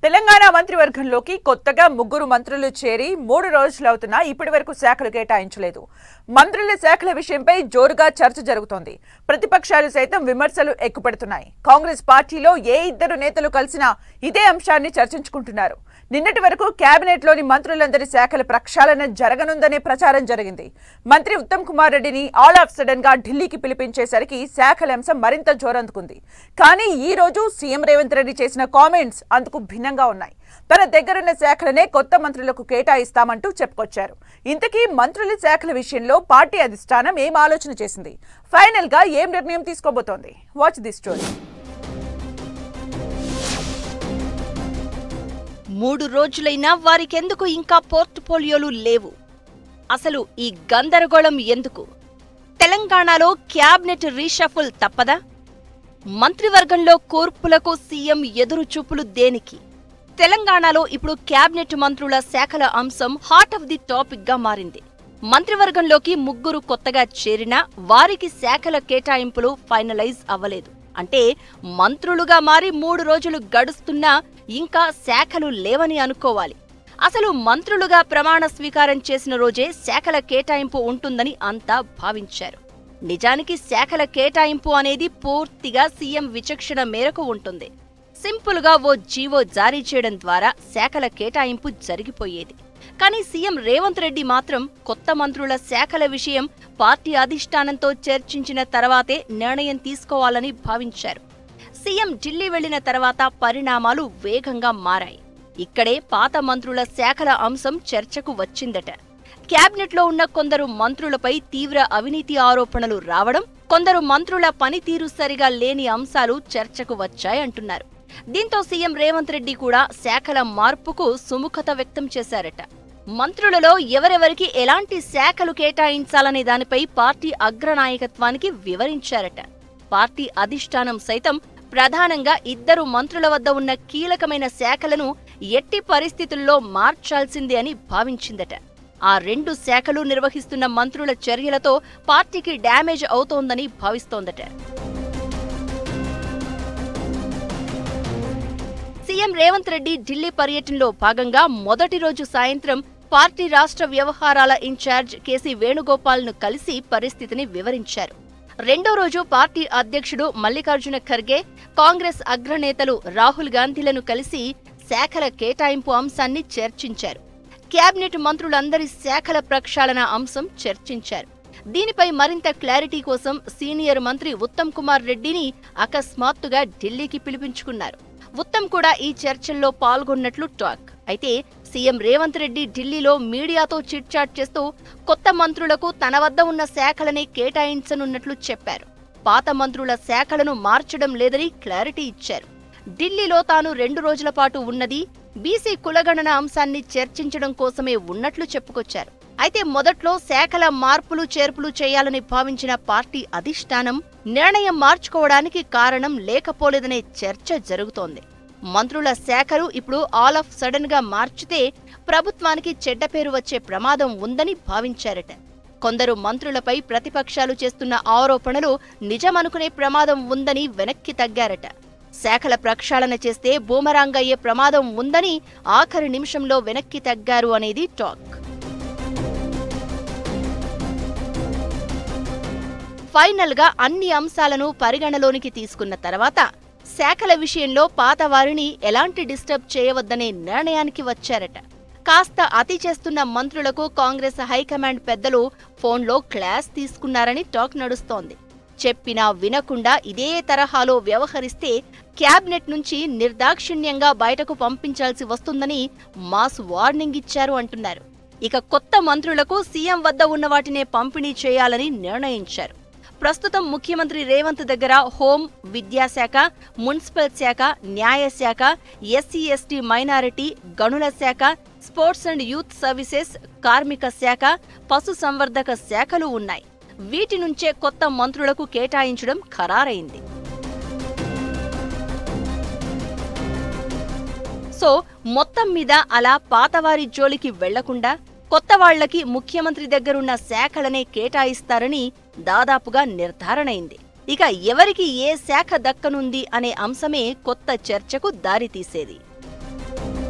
తెలంగాణ మంత్రివర్గంలోకి కొత్తగా ముగ్గురు మంత్రులు చేరి 3 రోజులవుతున్నా ఇప్పటివరకు శాఖలు కేటాయించలేదు. మంత్రుల శాఖల విషయంపై జోరుగా చర్చ జరుగుతోంది. ప్రతిపక్షాలు సైతం విమర్శలు ఎక్కుపెడుతున్నాయి. కాంగ్రెస్ పార్టీలో ఏ ఇద్దరు నేతలు కలిసినా ఇదే అంశాన్ని చర్చించుకుంటున్నారు. నిన్నటి వరకు కేబినెట్లోని మంత్రులందరి శాఖల ప్రక్షాళన జరగనుందనే ప్రచారం జరిగింది. మంత్రి ఉత్తమ్ కుమార్ రెడ్డిని ఆల్ ఆఫ్ సడన్ గా ఢిల్లీకి పిలిపించేసరికి శాఖల అంశం మరింత జోరందుకుంది. కానీ ఈ రోజు సీఎం రేవంత్ రెడ్డి చేసిన కామెంట్స్ అందుకు భిన్నంగా ఉన్నాయి. తన దగ్గరున్న శాఖలనే కొత్త మంత్రులకు కేటాయిస్తామంటూ చెప్పుకొచ్చారు. ఇంతకీ మంత్రుల శాఖల విషయంలో పార్టీ అధిష్టానం ఏం ఆలోచన చేసింది? ఫైనల్ గా ఏం నిర్ణయం తీసుకోబోతోంది? Watch this story. 3 రోజులైనా వారికెందుకు ఇంకా పోర్ట్ఫోలియోలు లేవు? అసలు ఈ గందరగోళం ఎందుకు? తెలంగాణలో క్యాబినెట్ రీషఫుల్ తప్పదా? మంత్రివర్గంలో కూర్పులకు సీఎం ఎదురు చూపులు దేనికి? తెలంగాణలో ఇప్పుడు క్యాబినెట్ మంత్రుల శాఖల అంశం హార్ట్ ఆఫ్ ది టాపిక్ గా మారింది. మంత్రివర్గంలోకి ముగ్గురు కొత్తగా చేరినా వారికి శాఖల కేటాయింపులు ఫైనలైజ్ అవ్వలేదు. అంటే మంత్రులుగా మారి 3 రోజులు గడుస్తున్నా ఇంకా శాఖలు లేవని అనుకోవాలి. అసలు మంత్రులుగా ప్రమాణ స్వీకారం చేసిన రోజే శాఖల కేటాయింపు ఉంటుందని అంతా భావించారు. నిజానికి శాఖల కేటాయింపు అనేది పూర్తిగా సీఎం విచక్షణ మేరకు ఉంటుంది. సింపుల్గా ఓ జీవో జారీ చేయడం ద్వారా శాఖల కేటాయింపు జరిగిపోయేది. కానీ సీఎం రేవంత్ రెడ్డి మాత్రం కొత్త మంత్రుల శాఖల విషయం పార్టీ అధిష్టానంతో చర్చించిన తర్వాతే నిర్ణయం తీసుకోవాలని భావించారు. సీఎం ఢిల్లీ వెళ్లిన తర్వాత పరిణామాలు వేగంగా మారాయి. ఇక్కడే పాత మంత్రుల శాఖల అంశం చర్చకు వచ్చిందట. క్యాబినెట్లో ఉన్న కొందరు మంత్రులపై తీవ్ర అవినీతి ఆరోపణలు రావడం, కొందరు మంత్రుల పనితీరు సరిగా లేని అంశాలు చర్చకు వచ్చాయంటున్నారు. దీంతో సీఎం రేవంత్ రెడ్డి కూడా శాఖల మార్పుకు సుముఖత వ్యక్తం చేశారట. మంత్రులలో ఎవరెవరికి ఎలాంటి శాఖలు కేటాయించాలనే దానిపై పార్టీ అగ్రనాయకత్వానికి వివరించారట. పార్టీ అధిష్టానం సైతం ప్రధానంగా 2 మంత్రుల వద్ద ఉన్న కీలకమైన శాఖలను ఎట్టి పరిస్థితుల్లో మార్చాల్సిందే అని భావించిందట. ఆ 2 శాఖలు నిర్వహిస్తున్న మంత్రుల చర్యలతో పార్టీకి డ్యామేజ్ అవుతోందని భావిస్తోందట. సీఎం రేవంత్ రెడ్డి ఢిల్లీ పర్యటనలో భాగంగా మొదటి రోజు సాయంత్రం పార్టీ రాష్ట్ర వ్యవహారాల ఇన్ఛార్జ్ కేసీ వేణుగోపాల్ను కలిసి పరిస్థితిని వివరించారు. రెండో రోజు పార్టీ అధ్యక్షుడు మల్లికార్జున ఖర్గే, కాంగ్రెస్ అగ్రనేతలు రాహుల్ గాంధీలను కలిసి శాఖల కేటాయింపు అంశాన్ని చర్చించారు. కేబినెట్ మంత్రులందరి శాఖల ప్రక్షాళన అంశం చర్చించారు. దీనిపై మరింత క్లారిటీ కోసం సీనియర్ మంత్రి ఉత్తమ్ కుమార్ రెడ్డిని అకస్మాత్తుగా ఢిల్లీకి పిలిపించుకున్నారు. ఉత్తమ్ కూడా ఈ చర్చల్లో పాల్గొన్నట్లు టాక్. అయితే సీఎం రేవంత్ రెడ్డి ఢిల్లీలో మీడియాతో చిట్చాట్ చేస్తూ కొత్త మంత్రులకు తన వద్ద ఉన్న శాఖలనే కేటాయించనున్నట్లు చెప్పారు. పాత మంత్రుల శాఖలను మార్చడం లేదని క్లారిటీ ఇచ్చారు. ఢిల్లీలో తాను 2 రోజుల పాటు ఉన్నది బీసీ కులగణన అంశాన్ని చర్చించడం కోసమే ఉన్నట్లు చెప్పుకొచ్చారు. అయితే మొదట్లో శాఖల మార్పులు చేర్పులు చేయాలని భావించిన పార్టీ అధిష్టానం నిర్ణయం మార్చుకోవడానికి కారణం లేకపోలేదనే చర్చ జరుగుతోంది. మంత్రుల శాఖలు ఇప్పుడు ఆల్ ఆఫ్ సడన్ గా మార్చితే ప్రభుత్వానికి చెడ్డ పేరు వచ్చే ప్రమాదం ఉందని భావించారట. కొందరు మంత్రులపై ప్రతిపక్షాలు చేస్తున్న ఆరోపణలు నిజమనుకునే ప్రమాదం ఉందని వెనక్కి తగ్గారట. శాఖల ప్రక్షాళన చేస్తే బూమరాంగ్ అయ్యే ప్రమాదం ఉందని ఆఖరి నిమిషంలో వెనక్కి తగ్గారు అనేది టాక్. ఫైనల్ గా అన్ని అంశాలను పరిగణలోనికి తీసుకున్న తర్వాత శాఖల విషయంలో పాత వారిని ఎలాంటి డిస్టర్బ్ చేయవద్దనే నిర్ణయానికి వచ్చారట. కాస్త అతి చేస్తున్న మంత్రులకు కాంగ్రెస్ హైకమాండ్ పెద్దలు ఫోన్లో క్లాస్ తీసుకున్నారని టాక్ నడుస్తోంది. చెప్పినా వినకుండా ఇదే తరహాలో వ్యవహరిస్తే క్యాబినెట్ నుంచి నిర్దాక్షిణ్యంగా బయటకు పంపించాల్సి వస్తుందని మాస్ వార్నింగ్ ఇచ్చారు అంటున్నారు. ఇక కొత్త మంత్రులకు సీఎం వద్ద ఉన్న వాటినే పంపిణీ చేయాలని నిర్ణయించారు. ప్రస్తుతం ముఖ్యమంత్రి రేవంత్ దగ్గర హోం, విద్యాశాఖ, మున్సిపల్ శాఖ, న్యాయశాఖ, ఎస్సీ ఎస్టీ మైనారిటీ, గనుల శాఖ, స్పోర్ట్స్ అండ్ యూత్ సర్వీసెస్, కార్మిక శాఖ, పశు సంవర్ధక శాఖలు ఉన్నాయి. వీటి నుంచే కొత్త మంత్రులకు కేటాయించడం ఖరారైంది. సో మొత్తం మీద అలా పాతవారి జోలికి వెళ్లకుండా కొత్త వాళ్లకి ముఖ్యమంత్రి దగ్గరున్న శాఖలనే కేటాయిస్తారని దాదాపుగా నిర్ధారణైంది. ఇక ఎవరికి ఏ శాఖ దక్కనుంది అనే అంశమే కొత్త చర్చకు దారితీసేది. చూద్దాం.